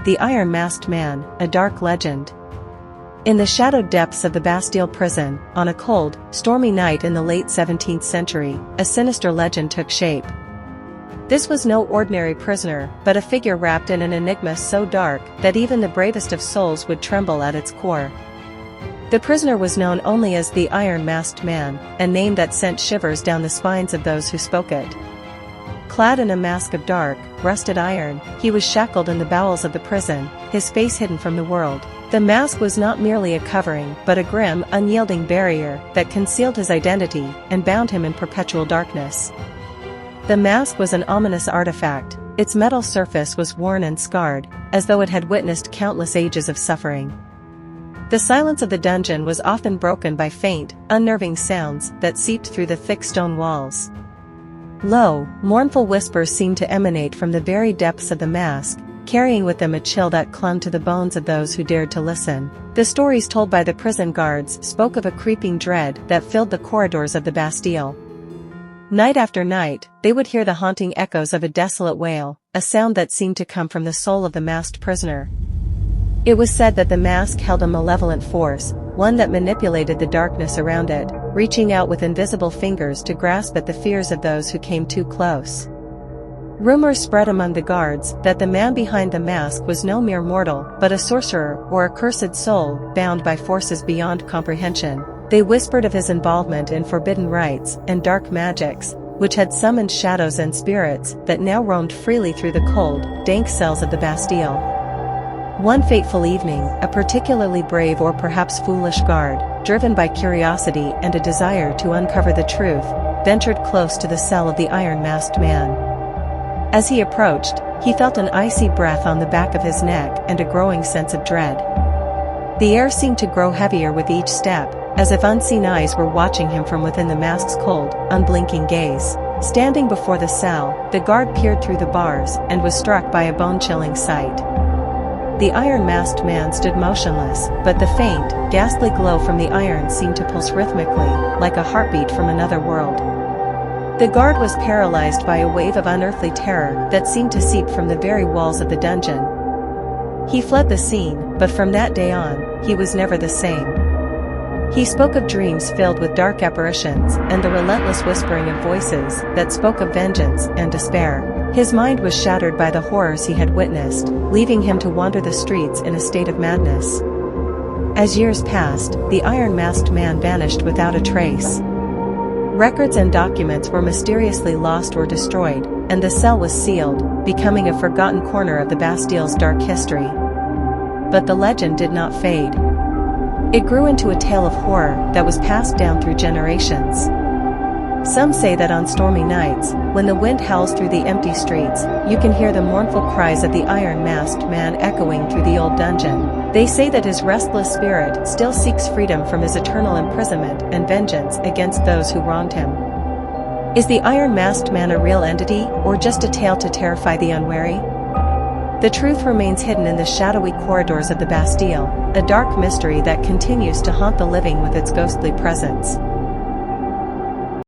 the Iron Masked Man, a dark legend. In the shadowed depths of the Bastille prison, on a cold, stormy night in the late 17th century, a sinister legend took shape. This was no ordinary prisoner, but a figure wrapped in an enigma so dark that even the bravest of souls would tremble at its core. The prisoner was known only as the Iron Masked Man, a name that sent shivers down the spines of those who spoke it. Clad in a mask of dark, rusted iron, he was shackled in the bowels of the prison, his face hidden from the world. The mask was not merely a covering but a grim, unyielding barrier that concealed his identity and bound him in perpetual darkness. The mask was an ominous artifact. Its metal surface was worn and scarred, as though it had witnessed countless ages of suffering. The silence of the dungeon was often broken by faint, unnerving sounds that seeped through the thick stone walls. Low, mournful whispers seemed to emanate from the very depths of the mask, carrying with them a chill that clung to the bones of those who dared to listen. The stories told by the prison guards spoke of a creeping dread that filled the corridors of the Bastille. Night after night, they would hear the haunting echoes of a desolate wail, a sound that seemed to come from the soul of the masked prisoner. It was said that the mask held a malevolent force, one that manipulated the darkness around it, reaching out with invisible fingers to grasp at the fears of those who came too close. Rumors spread among the guards that the man behind the mask was no mere mortal but a sorcerer or a cursed soul bound by forces beyond comprehension. They whispered of his involvement in forbidden rites and dark magics, which had summoned shadows and spirits that now roamed freely through the cold, dank cells of the Bastille. One fateful evening, a particularly brave or perhaps foolish guard, driven by curiosity and a desire to uncover the truth, ventured close to the cell of the Iron Masked Man. As he approached, he felt an icy breath on the back of his neck and a growing sense of dread. The air seemed to grow heavier with each step, as if unseen eyes were watching him from within the mask's cold, unblinking gaze. Standing before the cell, the guard peered through the bars and was struck by a bone-chilling sight. The Iron Masked Man stood motionless, but the faint, ghastly glow from the iron seemed to pulse rhythmically, like a heartbeat from another world. The guard was paralyzed by a wave of unearthly terror that seemed to seep from the very walls of the dungeon. He fled the scene, but from that day on, he was never the same. He spoke of dreams filled with dark apparitions and the relentless whispering of voices that spoke of vengeance and despair. His mind was shattered by the horrors he had witnessed, leaving him to wander the streets in a state of madness. As years passed, the Iron Masked Man vanished without a trace. Records and documents were mysteriously lost or destroyed, and the cell was sealed, becoming a forgotten corner of the Bastille's dark history. But the legend did not fade. It grew into a tale of horror that was passed down through generations. Some say that on stormy nights, when the wind howls through the empty streets, you can hear the mournful cries of the Iron Masked Man echoing through the old dungeon. They say that his restless spirit still seeks freedom from his eternal imprisonment and vengeance against those who wronged him. Is the Iron Masked Man a real entity, or just a tale to terrify the unwary? The truth remains hidden in the shadowy corridors of the Bastille, a dark mystery that continues to haunt the living with its ghostly presence.